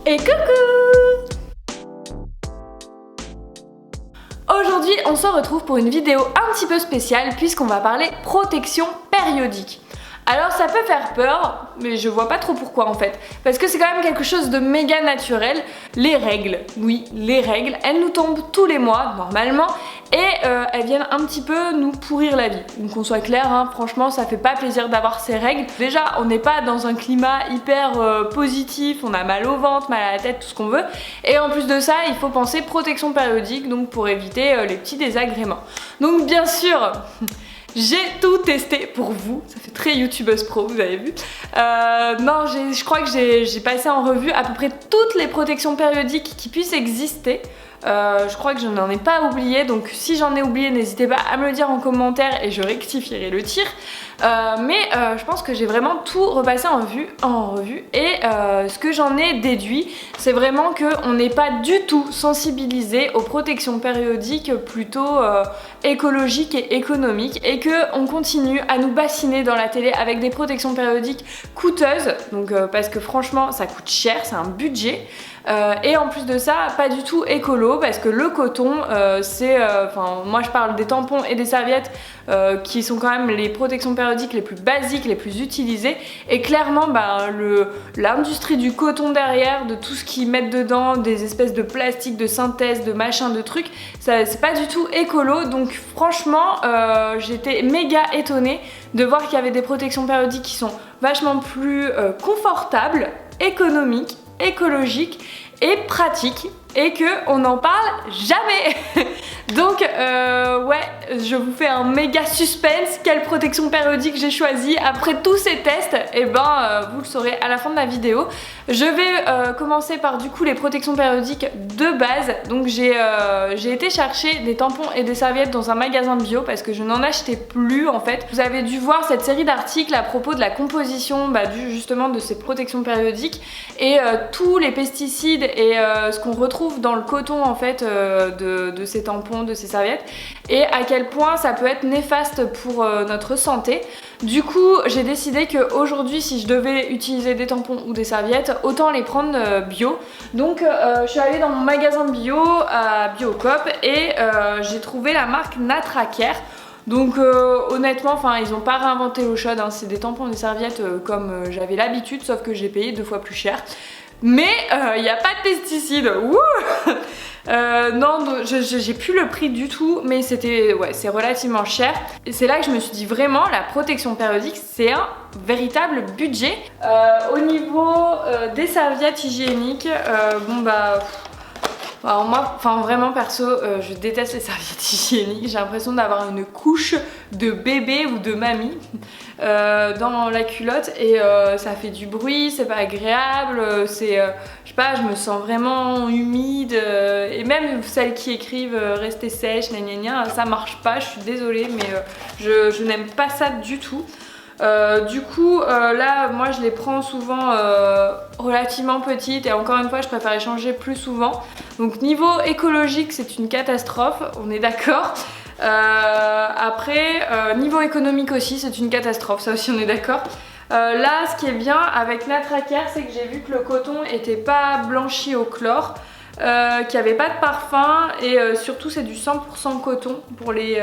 Et coucou! Aujourd'hui, on se retrouve pour une vidéo un petit peu spéciale puisqu'on va parler protection périodique. Alors ça peut faire peur, mais je vois pas trop pourquoi en fait. Parce que c'est quand même quelque chose de méga naturel. Les règles, oui, les règles, elles nous tombent tous les mois normalement et elles viennent un petit peu nous pourrir la vie. Donc qu'on soit clair, hein, franchement ça fait pas plaisir d'avoir ces règles. Déjà on n'est pas dans un climat hyper positif, on a mal au ventre, mal à la tête, tout ce qu'on veut. Et en plus de ça, il faut penser protection périodique, donc pour éviter les petits désagréments. Donc bien sûr... J'ai tout testé pour vous, ça fait très youtubeuse pro, vous avez vu. Non, je crois que j'ai passé en revue à peu près toutes les protections périodiques qui puissent exister. Je crois que je n'en ai pas oublié, donc si j'en ai oublié, n'hésitez pas à me le dire en commentaire et je rectifierai le tir. Je pense que j'ai vraiment tout repassé en revue et ce que j'en ai déduit, c'est vraiment qu'on n'est pas du tout sensibilisé aux protections périodiques plutôt écologiques et économiques et qu'on continue à nous bassiner dans la télé avec des protections périodiques coûteuses, donc parce que franchement ça coûte cher, c'est un budget. Et en plus de ça, pas du tout écolo parce que le coton, moi je parle des tampons et des serviettes qui sont quand même les protections périodiques les plus basiques, les plus utilisées. Et clairement, l'industrie du coton derrière, de tout ce qu'ils mettent dedans, des espèces de plastique, de synthèse, de machin, de trucs, c'est pas du tout écolo. Donc franchement, j'étais méga étonnée de voir qu'il y avait des protections périodiques qui sont vachement plus confortables, économiques, écologique et pratique et que on n'en parle jamais. Donc ouais, je vous fais un méga suspense. Quelle protection périodique j'ai choisi après tous ces tests? Et vous le saurez à la fin de la vidéo. Je vais commencer par du coup les protections périodiques de base. Donc j'ai été chercher des tampons et des serviettes dans un magasin de bio parce que je n'en achetais plus en fait. Vous avez dû voir cette série d'articles à propos de la composition justement de ces protections périodiques et tous les pesticides et ce qu'on retrouve dans le coton en fait de ces tampons, de ces serviettes et à quel point ça peut être néfaste pour notre santé. Du coup j'ai décidé qu'aujourd'hui si je devais utiliser des tampons ou des serviettes, autant les prendre bio. Donc je suis allée dans mon magasin bio à Biocoop et j'ai trouvé la marque Natracare. Donc honnêtement, ils n'ont pas réinventé l'eau chaude, hein. C'est des tampons et des serviettes comme j'avais l'habitude, sauf que j'ai payé 2 fois plus cher. Mais il n'y a pas de pesticides. Non, j'ai plus le prix du tout, mais c'est relativement cher. Et c'est là que je me suis dit vraiment, la protection périodique, c'est un véritable budget. Au niveau des serviettes hygiéniques, alors moi, vraiment perso, je déteste les serviettes hygiéniques. J'ai l'impression d'avoir une couche de bébé ou de mamie dans la culotte et ça fait du bruit, c'est pas agréable, je sais pas, je me sens vraiment humide et même celles qui écrivent rester sèche, gna gna gna, ça marche pas, je suis désolée mais je n'aime pas ça du tout. Du coup là moi je les prends souvent relativement petites et encore une fois je préfère les changer plus souvent. Donc niveau écologique c'est une catastrophe, on est d'accord. Après niveau économique aussi c'est une catastrophe, ça aussi on est d'accord. Là ce qui est bien avec Natracare c'est que j'ai vu que le coton était pas blanchi au chlore, qu'il n'y avait pas de parfum et surtout c'est du 100% coton pour les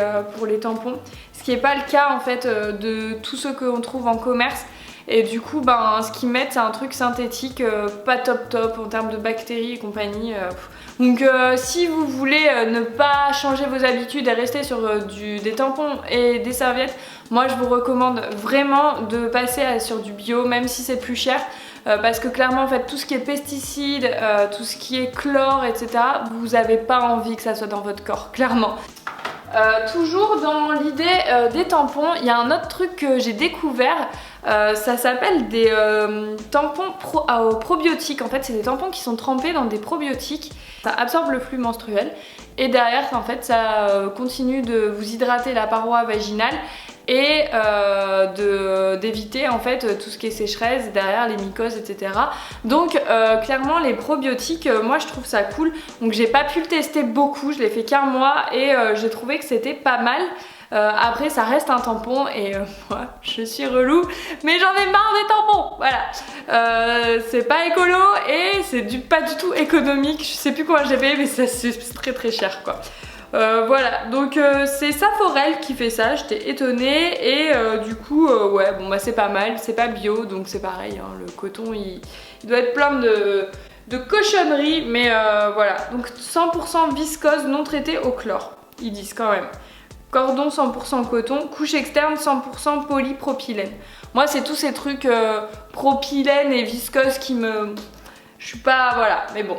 tampons, ce qui n'est pas le cas en fait de tous ceux qu'on trouve en commerce. Et du coup ce qu'ils mettent c'est un truc synthétique pas top en termes de bactéries et compagnie. Donc si vous voulez ne pas changer vos habitudes et rester sur des tampons et des serviettes, moi je vous recommande vraiment de passer sur du bio même si c'est plus cher. Parce que clairement en fait tout ce qui est pesticides, tout ce qui est chlore etc, vous n'avez pas envie que ça soit dans votre corps, clairement. Toujours dans l'idée des tampons, il y a un autre truc que j'ai découvert, ça s'appelle des tampons probiotiques. En fait c'est des tampons qui sont trempés dans des probiotiques, ça absorbe le flux menstruel et derrière en fait ça continue de vous hydrater la paroi vaginale et d'éviter en fait tout ce qui est sécheresse derrière, les mycoses etc. Donc clairement les probiotiques, moi je trouve ça cool. Donc j'ai pas pu le tester beaucoup, je l'ai fait qu'un mois et j'ai trouvé que c'était pas mal. Après ça reste un tampon et moi je suis relou mais j'en ai marre des tampons, voilà. C'est pas écolo et c'est pas du tout économique, je sais plus combien j'ai payé mais c'est très très cher quoi. Voilà, donc c'est Saforel qui fait ça, j'étais étonnée et du coup ouais bon bah c'est pas mal, c'est pas bio donc c'est pareil, hein, le coton il doit être plein de cochonneries mais voilà, donc 100% viscose non traitée au chlore, ils disent quand même. Cordon 100% coton, couche externe 100% polypropylène. Moi c'est tous ces trucs propylène et viscose qui me... Je suis pas... voilà, mais bon.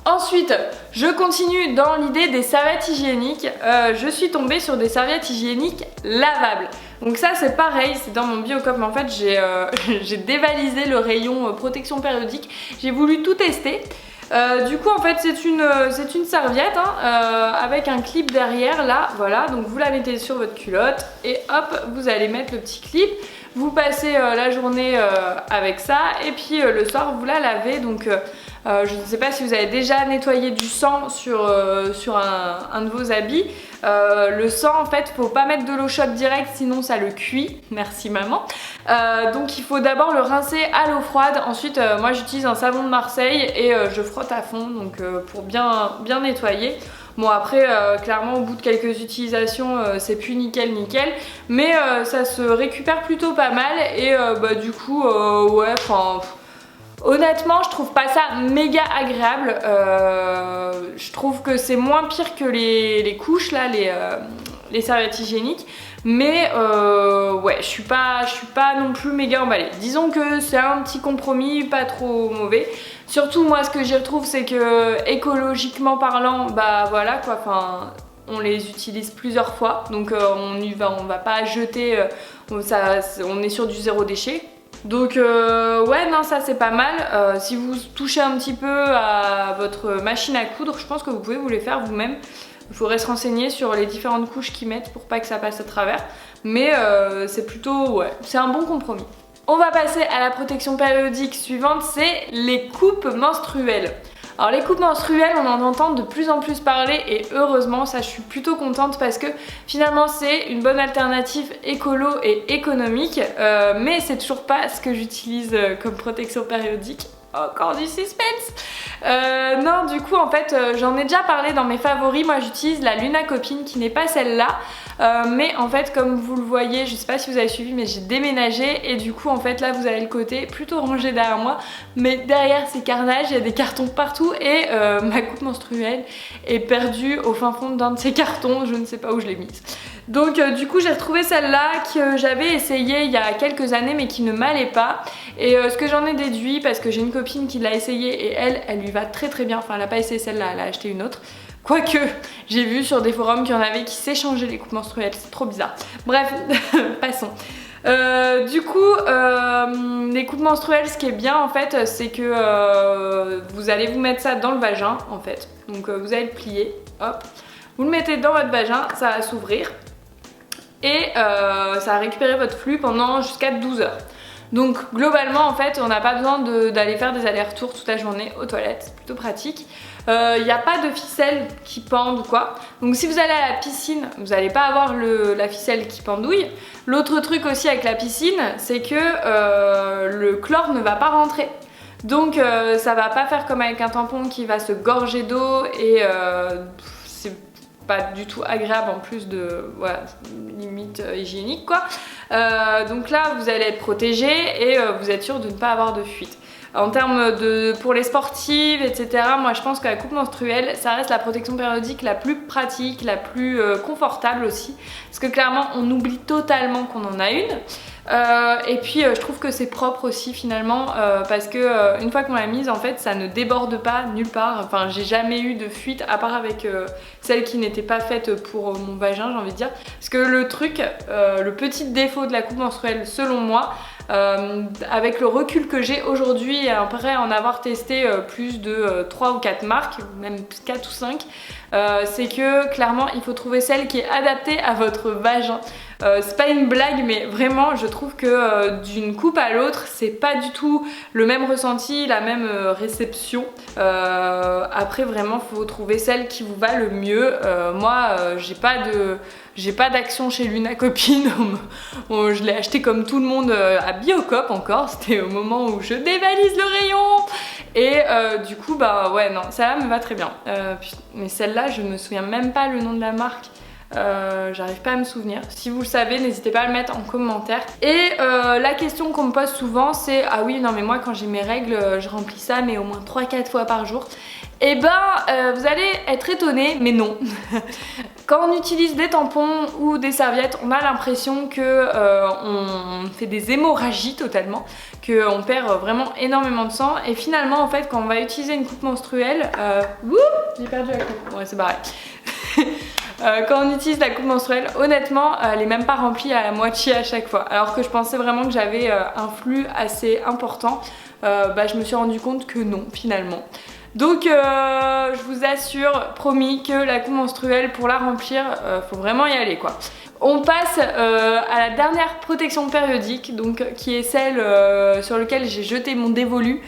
Ensuite, je continue dans l'idée des serviettes hygiéniques. Je suis tombée sur des serviettes hygiéniques lavables. Donc ça c'est pareil, c'est dans mon Biocop, mais en fait j'ai dévalisé le rayon protection périodique. J'ai voulu tout tester. Du coup en fait c'est une serviette hein, avec un clip derrière là, voilà, donc vous la mettez sur votre culotte et hop vous allez mettre le petit clip, vous passez la journée avec ça et puis le soir vous la lavez. Donc je ne sais pas si vous avez déjà nettoyé du sang sur un de vos habits. Le sang en fait faut pas mettre de l'eau chaude directe sinon ça le cuit, merci maman. Donc il faut d'abord le rincer à l'eau froide, ensuite moi j'utilise un savon de Marseille et je frotte à fond donc pour bien nettoyer. Bon après clairement au bout de quelques utilisations c'est plus nickel mais ça se récupère plutôt pas mal et bah du coup ouais enfin... Honnêtement, je trouve pas ça méga agréable. Je trouve que c'est moins pire que les couches là, les serviettes hygiéniques. Mais ouais, je suis pas non plus méga emballée. Disons que c'est un petit compromis, pas trop mauvais. Surtout moi, ce que j'y retrouve, c'est que écologiquement parlant, bah voilà quoi. Enfin, on les utilise plusieurs fois, donc on va pas jeter. On est sur du zéro déchet. Donc ouais non ça c'est pas mal. Si vous touchez un petit peu à votre machine à coudre, je pense que vous pouvez vous les faire vous-même. Il faudrait se renseigner sur les différentes couches qu'ils mettent pour pas que ça passe à travers. Mais c'est plutôt ouais, c'est un bon compromis. On va passer à la protection périodique suivante, c'est les coupes menstruelles. Alors les coupes menstruelles, on en entend de plus en plus parler et heureusement, ça je suis plutôt contente parce que finalement c'est une bonne alternative écolo et économique, mais c'est toujours pas ce que j'utilise comme protection périodique. Encore du suspense. Non du coup en fait j'en ai déjà parlé dans mes favoris. Moi j'utilise la Luna Copine qui n'est pas celle-là, mais en fait comme vous le voyez, je sais pas si vous avez suivi mais j'ai déménagé et du coup en fait là vous avez le côté plutôt rangé derrière moi, mais derrière c'est carnage, il y a des cartons partout et ma coupe menstruelle est perdue au fin fond d'un de ces cartons, je ne sais pas où je l'ai mise. Donc du coup j'ai retrouvé celle-là que j'avais essayée il y a quelques années mais qui ne m'allait pas. Et ce que j'en ai déduit, parce que j'ai une copine qui l'a essayée et elle lui va très très bien. Enfin elle a pas essayé celle-là, elle a acheté une autre. Quoique j'ai vu sur des forums qu'il y en avait qui s'échangeaient les coupes menstruelles, c'est trop bizarre. Bref, passons. Du coup, les coupes menstruelles, ce qui est bien en fait, c'est que vous allez vous mettre ça dans le vagin en fait. Donc vous allez le plier, hop. Vous le mettez dans votre vagin, ça va s'ouvrir. Et ça va récupérer votre flux pendant jusqu'à 12 heures. Donc globalement en fait on n'a pas besoin d'aller faire des allers-retours toute la journée aux toilettes, c'est plutôt pratique. Il n'y a pas de ficelle qui pende ou quoi. Donc si vous allez à la piscine, vous n'allez pas avoir la ficelle qui pendouille. L'autre truc aussi avec la piscine, c'est que le chlore ne va pas rentrer. Donc ça va pas faire comme avec un tampon qui va se gorger d'eau et c'est pas du tout agréable en plus de voilà, limite hygiénique quoi. Donc là vous allez être protégé et vous êtes sûr de ne pas avoir de fuite. En termes pour les sportives etc, moi je pense que la coupe menstruelle ça reste la protection périodique la plus pratique, la plus confortable aussi, parce que clairement on oublie totalement qu'on en a une. Et puis je trouve que c'est propre aussi finalement parce que une fois qu'on l'a mise en fait ça ne déborde pas nulle part. Enfin j'ai jamais eu de fuite à part avec celle qui n'était pas faite pour mon vagin, j'ai envie de dire. Parce que le truc, le petit défaut de la coupe menstruelle selon moi, avec le recul que j'ai aujourd'hui et après en avoir testé plus de 3 ou 4 marques, même 4 ou 5, c'est que clairement il faut trouver celle qui est adaptée à votre vagin. C'est pas une blague, mais vraiment je trouve que d'une coupe à l'autre c'est pas du tout le même ressenti, la même réception. Après vraiment faut trouver celle qui vous va le mieux. Moi j'ai pas d'action chez Luna Copine. Je l'ai acheté comme tout le monde à Biocop encore, c'était au moment où je dévalise le rayon. Et du coup bah ouais non, celle-là me va très bien. Mais celle-là je me souviens même pas le nom de la marque. J'arrive pas à me souvenir. Si vous le savez, n'hésitez pas à le mettre en commentaire. Et la question qu'on me pose souvent c'est ah oui non mais moi quand j'ai mes règles je remplis ça mais au moins 3-4 fois par jour. Et ben vous allez être étonnés mais non. Quand on utilise des tampons ou des serviettes, on a l'impression que on fait des hémorragies totalement, qu'on perd vraiment énormément de sang. Et finalement en fait quand on va utiliser une coupe menstruelle, j'ai perdu la coupe, ouais c'est pareil. Quand on utilise la coupe menstruelle, honnêtement, elle est même pas remplie à la moitié à chaque fois. Alors que je pensais vraiment que j'avais un flux assez important, je me suis rendu compte que non, finalement. Donc je vous assure, promis, que la coupe menstruelle, pour la remplir, faut vraiment y aller quoi. On passe à la dernière protection périodique, donc qui est celle sur laquelle j'ai jeté mon dévolu,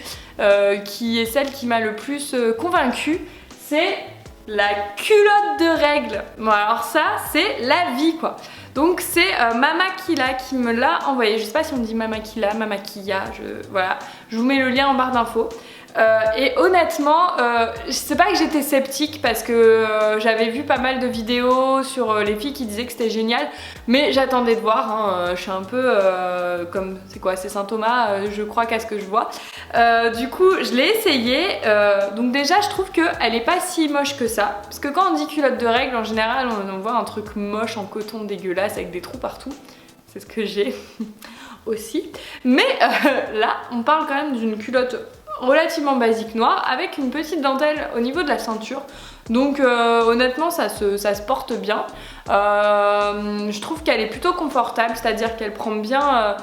qui est celle qui m'a le plus convaincue. C'est la culotte de règles. Bon alors ça c'est la vie quoi. Donc c'est Mamakila qui me l'a envoyé. Je sais pas si on dit Mamakila, Mamakia, voilà. Je vous mets le lien en barre d'infos. Et honnêtement, c'est pas que j'étais sceptique parce que j'avais vu pas mal de vidéos sur les filles qui disaient que c'était génial, mais j'attendais de voir, hein, je suis un peu comme, c'est quoi, c'est Saint Thomas, je crois qu'à ce que je vois. Du coup, je l'ai essayé, donc déjà je trouve qu'elle est pas si moche que ça, parce que quand on dit culotte de règles, en général on voit un truc moche en coton dégueulasse avec des trous partout, c'est ce que j'ai aussi, mais là on parle quand même d'une culotte relativement basique noire avec une petite dentelle au niveau de la ceinture, donc honnêtement ça se porte bien. Je trouve qu'elle est plutôt confortable, c'est-à-dire qu'elle prend bien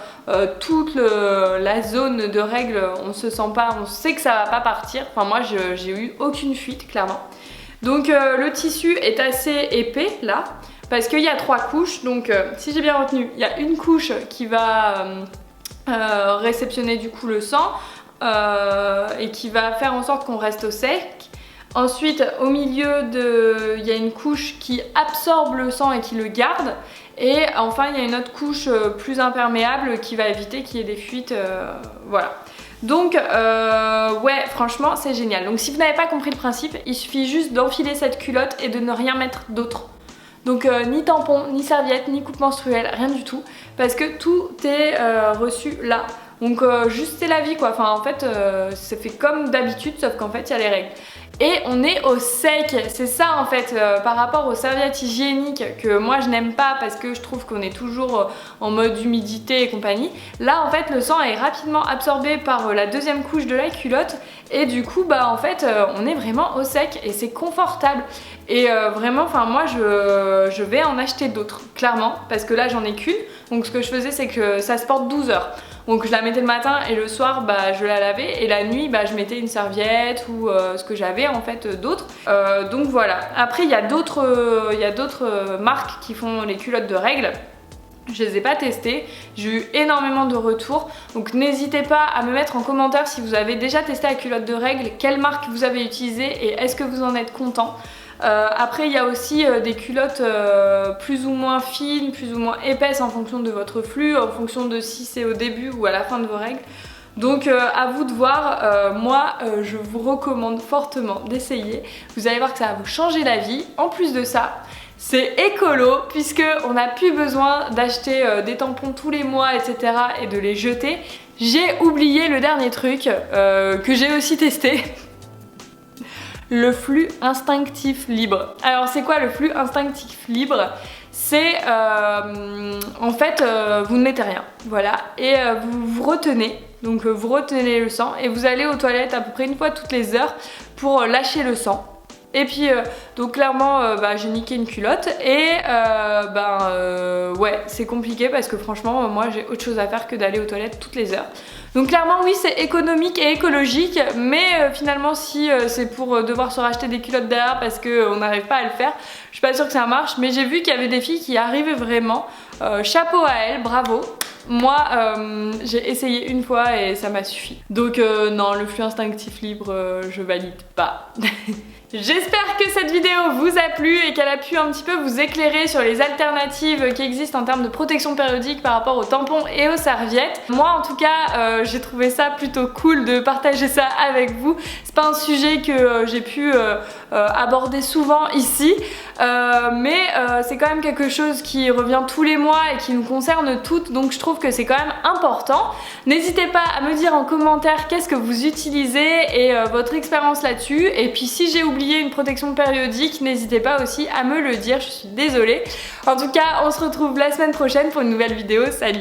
toute la zone de règles, on se sent pas, on sait que ça va pas partir, enfin moi j'ai eu aucune fuite clairement. Donc le tissu est assez épais là parce qu'il y a 3 couches, donc si j'ai bien retenu, il y a une couche qui va réceptionner du coup le sang, et qui va faire en sorte qu'on reste au sec. Ensuite au milieu il y a une couche qui absorbe le sang et qui le garde, et enfin il y a une autre couche plus imperméable qui va éviter qu'il y ait des fuites, voilà. Donc ouais franchement c'est génial. Donc si vous n'avez pas compris le principe, il suffit juste d'enfiler cette culotte et de ne rien mettre d'autre. Donc ni tampon, ni serviette, ni coupe menstruelle, rien du tout, parce que tout est reçu là. Donc juste c'est la vie quoi, enfin en fait ça fait comme d'habitude sauf qu'en fait il y a les règles. Et on est au sec, c'est ça en fait par rapport aux serviettes hygiéniques que moi je n'aime pas parce que je trouve qu'on est toujours en mode humidité et compagnie. Là en fait le sang est rapidement absorbé par la deuxième couche de la culotte et du coup bah en fait on est vraiment au sec et c'est confortable. Et vraiment enfin moi je vais en acheter d'autres clairement parce que là j'en ai qu'une. Donc ce que je faisais c'est que ça se porte 12 heures. Donc je la mettais le matin et le soir bah, je la lavais, et la nuit bah, je mettais une serviette ou ce que j'avais en fait d'autres. Donc voilà. Après il y a d'autres marques qui font les culottes de règles. Je les ai pas testées, j'ai eu énormément de retours, donc n'hésitez pas à me mettre en commentaire si vous avez déjà testé la culotte de règles, quelle marque vous avez utilisée et est-ce que vous en êtes content. Après il y a aussi des culottes plus ou moins fines, plus ou moins épaisses en fonction de votre flux, en fonction de si c'est au début ou à la fin de vos règles. Donc à vous de voir, moi je vous recommande fortement d'essayer, vous allez voir que ça va vous changer la vie. En plus de ça, c'est écolo puisque on n'a plus besoin d'acheter des tampons tous les mois etc. et de les jeter. J'ai oublié le dernier truc que j'ai aussi testé. Le flux instinctif libre. Alors c'est quoi le flux instinctif libre? C'est en fait vous ne mettez rien, voilà, et vous retenez, donc vous retenez le sang et vous allez aux toilettes à peu près une fois toutes les heures pour lâcher le sang. Et puis donc clairement j'ai niqué une culotte et ouais c'est compliqué parce que franchement moi j'ai autre chose à faire que d'aller aux toilettes toutes les heures. Donc clairement oui c'est économique et écologique, mais finalement si c'est pour devoir se racheter des culottes derrière parce qu'on n'arrive pas à le faire, je suis pas sûre que ça marche, mais j'ai vu qu'il y avait des filles qui arrivaient vraiment. Chapeau à elles, bravo. Moi j'ai essayé une fois et ça m'a suffi. Donc non, le flux instinctif libre je valide pas. J'espère que cette vidéo vous a plu et qu'elle a pu un petit peu vous éclairer sur les alternatives qui existent en termes de protection périodique par rapport aux tampons et aux serviettes. Moi en tout cas j'ai trouvé ça plutôt cool de partager ça avec vous. C'est pas un sujet que j'ai pu aborder souvent ici, mais c'est quand même quelque chose qui revient tous les mois et qui nous concerne toutes, donc je trouve que c'est quand même important. N'hésitez pas à me dire en commentaire qu'est-ce que vous utilisez et votre expérience là-dessus, et puis si j'ai oublié une protection périodique, n'hésitez pas aussi à me le dire, je suis désolée. En tout cas, on se retrouve la semaine prochaine pour une nouvelle vidéo, salut!